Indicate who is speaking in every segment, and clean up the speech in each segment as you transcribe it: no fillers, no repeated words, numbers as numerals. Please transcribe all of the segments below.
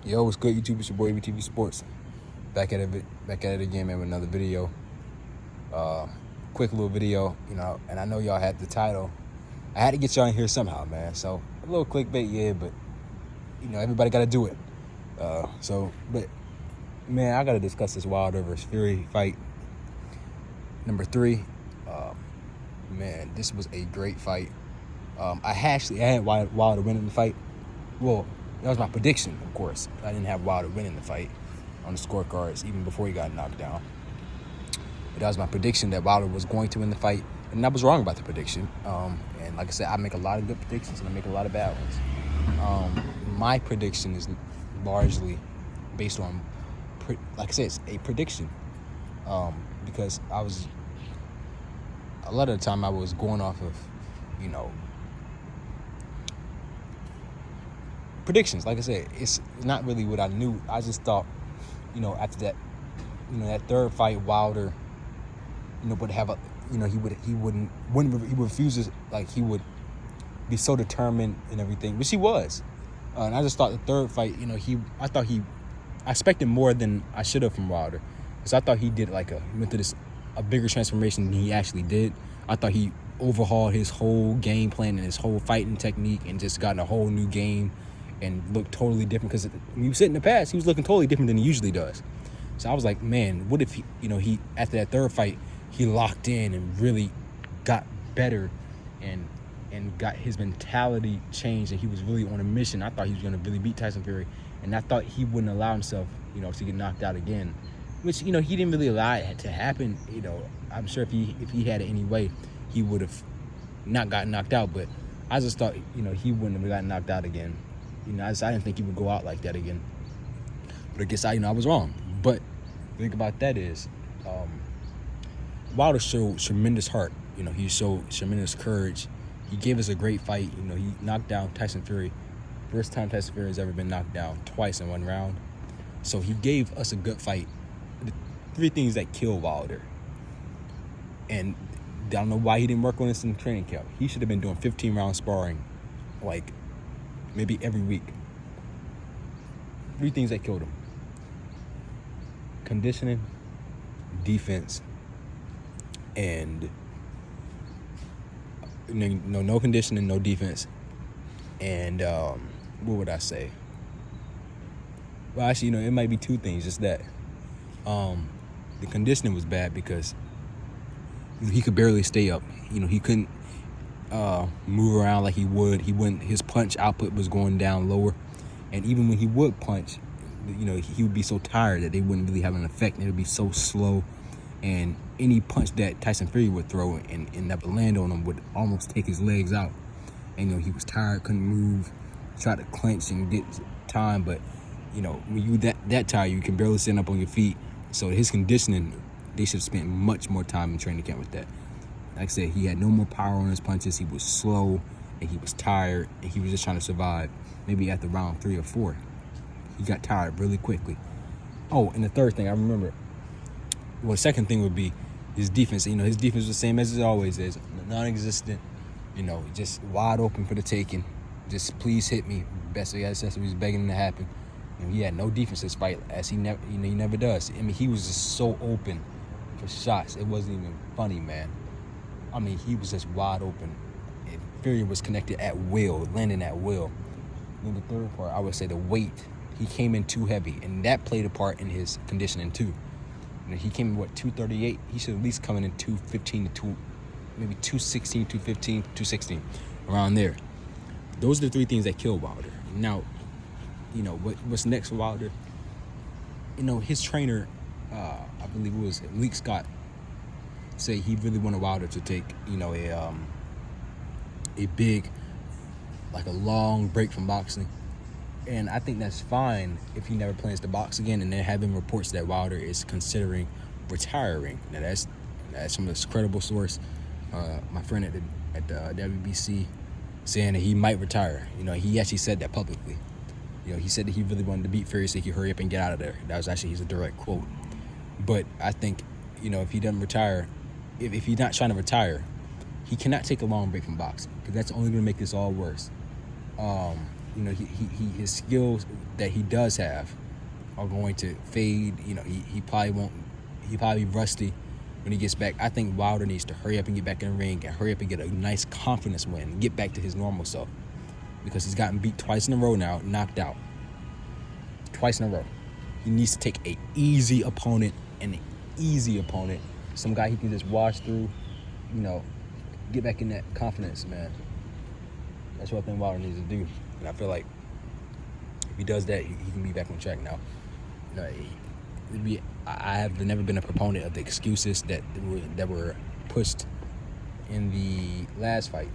Speaker 1: Yo, what's good, YouTube? It's your boy, MTV Sports. Back at it again, man, with another video. Quick little video, and I know y'all had the title. I had to get y'all in here somehow, man. So a little clickbait, yeah, but everybody got to do it. But man, I got to discuss this Wilder versus Fury fight. Number 3. Man, this was a great fight. I had Wilder winning the fight. Well, that was my prediction, of course. I didn't have Wilder winning the fight on the scorecards even before he got knocked down. But that was my prediction that Wilder was going to win the fight, and I was wrong about the prediction. And like I said, I make a lot of good predictions and I make a lot of bad ones. My prediction is largely based on, like I said, it's a prediction. Because a lot of the time I was going off of, predictions. Like I said, it's not really what I knew. I just thought, after that, that third fight, Wilder, would have a, he would refuse to, like, he would be so determined and everything, which he was. And I just thought the third fight, I expected more than I should have from Wilder, because I thought he did he went through a bigger transformation than he actually did. I thought he overhauled his whole game plan and his whole fighting technique and just got a whole new game and looked totally different, because when he was sitting in the past, he was looking totally different than he usually does. So I was like, man, what if he after that third fight, he locked in and really got better and got his mentality changed, and he was really on a mission. I thought he was going to really beat Tyson Fury, and I thought he wouldn't allow himself, to get knocked out again, which, he didn't really allow it to happen. I'm sure if he had it any way, he would have not gotten knocked out, but I just thought, he wouldn't have gotten knocked out again. I didn't think he would go out like that again. But I guess I was wrong. But the thing about that is, Wilder showed tremendous heart. He showed tremendous courage. He gave us a great fight. He knocked down Tyson Fury. First time Tyson Fury has ever been knocked down twice in one round. So he gave us a good fight. The 3 things that killed Wilder. And I don't know why he didn't work on this in the training camp. He should have been doing 15-round sparring, maybe every week. 3 things that killed him: conditioning, defense, and no conditioning, no defense, and what would I say? Well, actually, it might be 2 things. Just that the conditioning was bad because he could barely stay up. He couldn't move around like he would. His punch output was going down lower, and even when he would punch, he would be so tired that they wouldn't really have an effect, and it would be so slow. And any punch that Tyson Fury would throw and that would land on him would almost take his legs out. And he was tired, couldn't move, tried to clench and get time, but when you that tired, you can barely stand up on your feet. So his conditioning, they should have spent much more time in training camp with that. Like I said, he had no more power on his punches. He was slow, and he was tired, and he was just trying to survive. Maybe after round 3 or 4, he got tired really quickly. Oh, and the third thing I remember, the second thing would be his defense. His defense was the same as it always is, non-existent. Just wide open for the taking. Just please hit me. Best way I said, he was begging to happen. He had no defense this fight, as he never does. He was just so open for shots. It wasn't even funny, man. He was just wide open. And Fury was connected at will, landing at will. And the third part, I would say the weight. He came in too heavy, and that played a part in his conditioning too. He came in, 238? He should at least come in 215 to maybe 216, 215, 216, around there. Those are the 3 things that killed Wilder. Now, what's next for Wilder? His trainer, I believe it was Malik Scott, say he really wanted Wilder to take, a big, a long break from boxing. And I think that's fine if he never plans to box again. And there have been reports that Wilder is considering retiring. Now that's from a credible source. My friend at the WBC saying that he might retire. He actually said that publicly. He said that he really wanted to beat Fury, so he could hurry up and get out of there. That was actually his direct quote. But I think, if he doesn't retire, if he's not trying to retire, he cannot take a long break from boxing, because that's only going to make this all worse. his skills that he does have are going to fade. He probably won't. He probably be rusty when he gets back. I think Wilder needs to hurry up and get back in the ring and hurry up and get a nice confidence win and get back to his normal self, because he's gotten beat twice in a row now, knocked out twice in a row. He needs to take an easy opponent, some guy he can just wash through, get back in that confidence, man. That's what I think Wilder needs to do. And I feel like if he does that, he can be back on track now. I have never been a proponent of the excuses that were pushed in the last fight.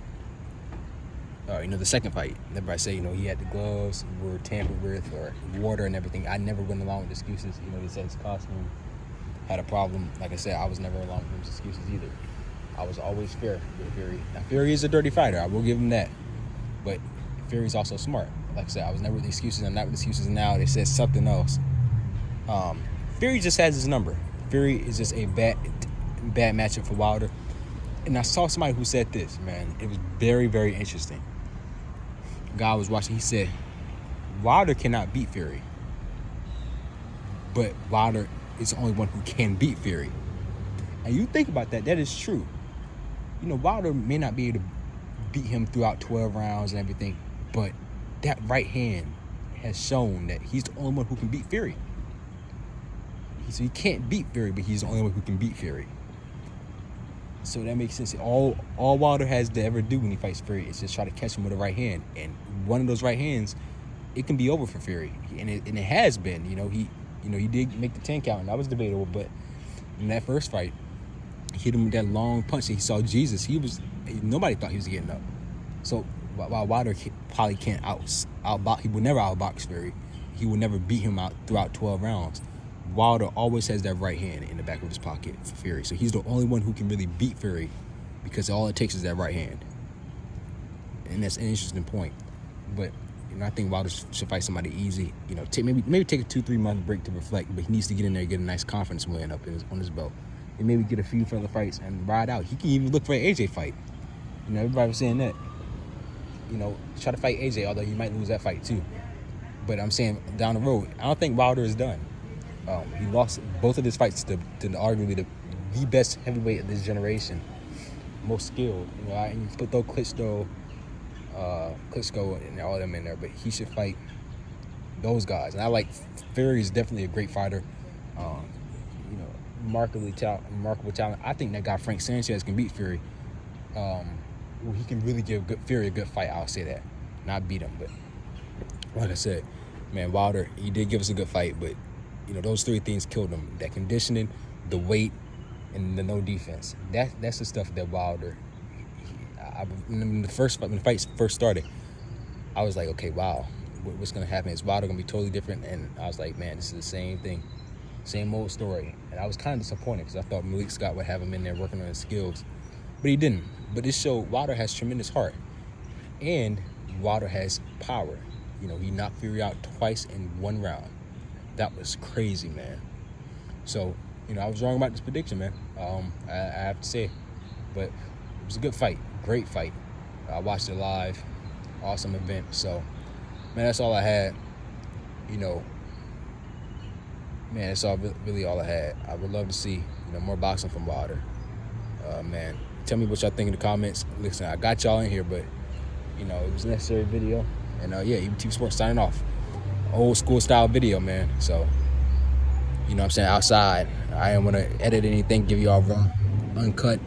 Speaker 1: The second fight. Everybody say, he had the gloves were tampered with, or water and everything. I never went along with excuses. They said his costume had a problem. Like I said, I was never along with his excuses either. I was always fair with Fury. Now, Fury is a dirty fighter. I will give him that. But Fury's also smart. Like I said, I was never with the excuses. I'm not with the excuses now. They said something else. Fury just has his number. Fury is just a bad matchup for Wilder. And I saw somebody who said this, man. It was very, very interesting. A guy I was watching, he said, Wilder cannot beat Fury. But Wilder is the only one who can beat Fury. And you think about that, that is true. Wilder may not be able to beat him throughout 12 rounds and everything, but that right hand has shown that he's the only one who can beat Fury. So he can't beat Fury, but he's the only one who can beat Fury. So that makes sense. All Wilder has to ever do when he fights Fury is just try to catch him with a right hand. And one of those right hands, it can be over for Fury. And it has been. He did make the 10 count, and that was debatable. But in that first fight, he hit him with that long punch. He saw Jesus. Nobody thought he was getting up. So while Wilder probably can't outbox, he will never outbox Fury. He will never beat him out throughout 12 rounds. Wilder always has that right hand in the back of his pocket for Fury. So he's the only one who can really beat Fury, because all it takes is that right hand. And that's an interesting point. But I think Wilder should fight somebody easy. Maybe take a 2-3 month break to reflect, but he needs to get in there and get a nice confidence win up on his belt. And maybe get a few further fights and ride out. He can even look for an AJ fight. Everybody was saying that. Try to fight AJ, although you might lose that fight too. But I'm saying down the road, I don't think Wilder is done. He lost both of his fights to arguably the best heavyweight of this generation, most skilled. You put Klitschko and all them in there, but he should fight those guys. And I like Fury is definitely a great fighter. Remarkable talent. I think that guy Frank Sanchez can beat Fury. He can really give Fury a good fight. I'll say that, not beat him, but like I said, man, Wilder, he did give us a good fight, but those three things killed him: that conditioning, the weight, and the no defense. That's the stuff that Wilder. When the fight first started, I was like, okay, wow, what's gonna happen? Is Wilder gonna be totally different? And I was like, man, this is the same thing, same old story. And I was kind of disappointed because I thought Malik Scott would have him in there working on his skills, but he didn't. But this showed Wilder has tremendous heart, and Wilder has power. He knocked Fury out twice in one round. That was crazy, man. So, I was wrong about this prediction, man. I have to say. But it was a good fight. Great fight. I watched it live. Awesome event. So, man, that's all I had. Man, that's really all I had. I would love to see, more boxing from Wilder. Man, tell me what y'all think in the comments. Listen, I got y'all in here, but, it was a necessary video. And, EBT Sports signing off. Old school style video, man. So, what I'm saying, outside, I ain't want to edit anything, give you all raw, uncut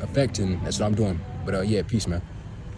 Speaker 1: effect, and that's what I'm doing. But, peace, man.